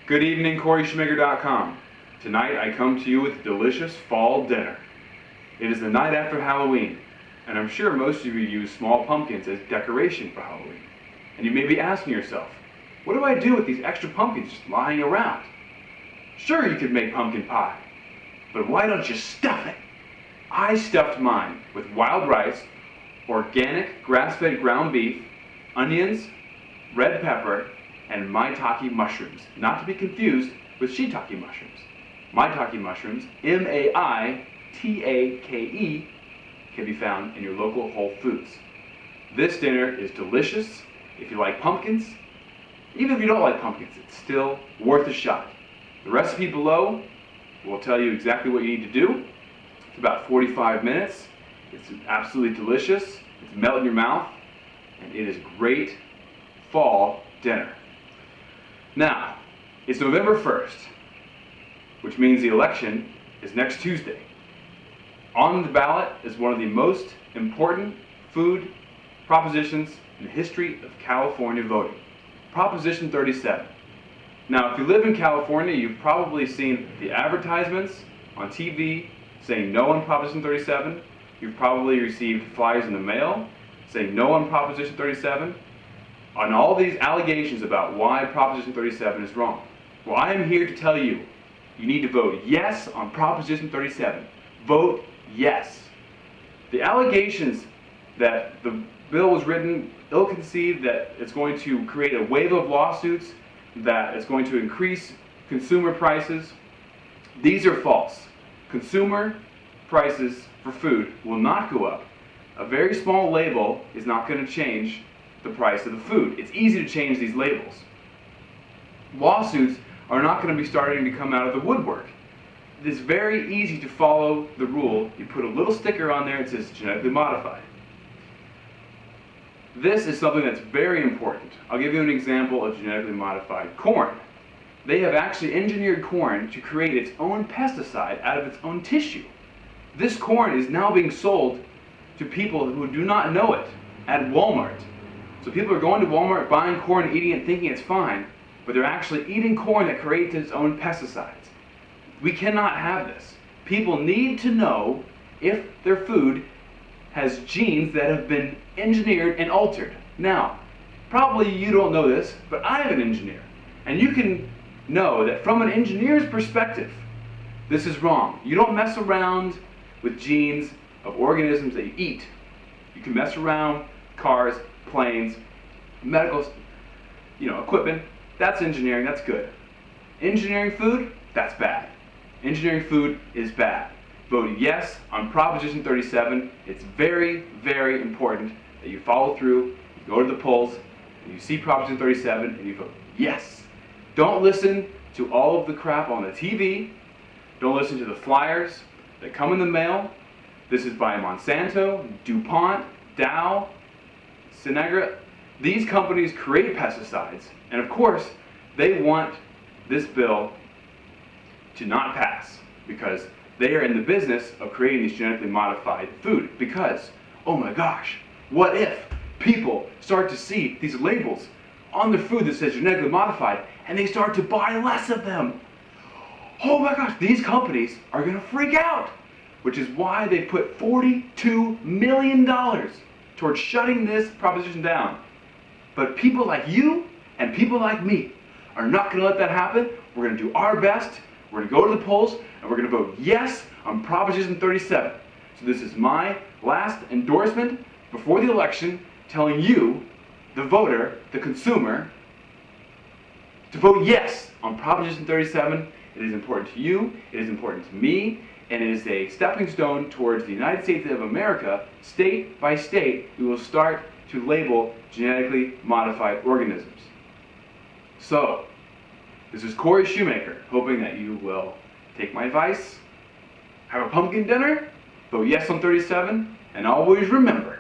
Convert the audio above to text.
Good evening, CoreySchumacher.com. Tonight I come to you with a delicious fall dinner. It is the night after Halloween, and I'm sure most of you use small pumpkins as decoration for Halloween. And you may be asking yourself, what do I do with these extra pumpkins just lying around? Sure, you could make pumpkin pie, but why don't you stuff it? I stuffed mine with wild rice, organic grass-fed ground beef, onions, red pepper, and maitake mushrooms, not to be confused with shiitake mushrooms. Maitake mushrooms, M-A-I-T-A-K-E, can be found in your local Whole Foods. This dinner is delicious. If you like pumpkins, even if you don't like pumpkins, it's still worth a shot. The recipe below will tell you exactly what you need to do. It's about 45 minutes. It's absolutely delicious. It's melt in your mouth, and it is great fall dinner. Now, it's November 1st, which means the election is next Tuesday. On the ballot is one of the most important food propositions in the history of California voting, Proposition 37. Now, if you live in California, you've probably seen the advertisements on TV saying no on Proposition 37. You've probably received flyers in the mail saying no on Proposition 37. On all these allegations about why Proposition 37 is wrong. Well, I am here to tell you, you need to vote yes on Proposition 37. Vote yes. The allegations that the bill was written ill-conceived, that it's going to create a wave of lawsuits, that it's going to increase consumer prices, these are false. Consumer prices for food will not go up. A very small label is not going to change the price of the food. It's easy to change these labels. Lawsuits are not going to be starting to come out of the woodwork. It is very easy to follow the rule. You put a little sticker on there that says genetically modified. This is something that's very important. I'll give you an example of genetically modified corn. They have actually engineered corn to create its own pesticide out of its own tissue. This corn is now being sold to people who do not know it at Walmart. So people are going to Walmart, buying corn, eating it, thinking it's fine, but they're actually eating corn that creates its own pesticides. We cannot have this. People need to know if their food has genes that have been engineered and altered. Now, probably you don't know this, but I am an engineer, and you can know that from an engineer's perspective, this is wrong. You don't mess around with genes of organisms that you eat. You can mess around cars, planes, medical, equipment. That's engineering, that's good. Engineering food, that's bad. Engineering food is bad. Vote yes on Proposition 37. It's very, very important that you follow through, you go to the polls, and you see Proposition 37, and you vote yes. Don't listen to all of the crap on the TV. Don't listen to the flyers that come in the mail. This is by Monsanto, DuPont, Dow, Syngenta. These companies create pesticides, and of course, they want this bill to not pass because they are in the business of creating these genetically modified food. Because, oh my gosh, what if people start to see these labels on their food that says genetically modified and they start to buy less of them? Oh my gosh, these companies are going to freak out, which is why they put $42 million towards shutting this proposition down. But people like you and people like me are not going to let that happen. We're going to do our best. We're going to go to the polls and we're going to vote yes on Proposition 37. So this is my last endorsement before the election, telling you, the voter, the consumer, to vote yes on Proposition 37. It is important to you, it is important to me, and it is a stepping stone towards the United States of America. State by state, we will start to label genetically modified organisms. So, this is Corey Shoemaker, hoping that you will take my advice, have a pumpkin dinner, vote yes on 37, and always remember,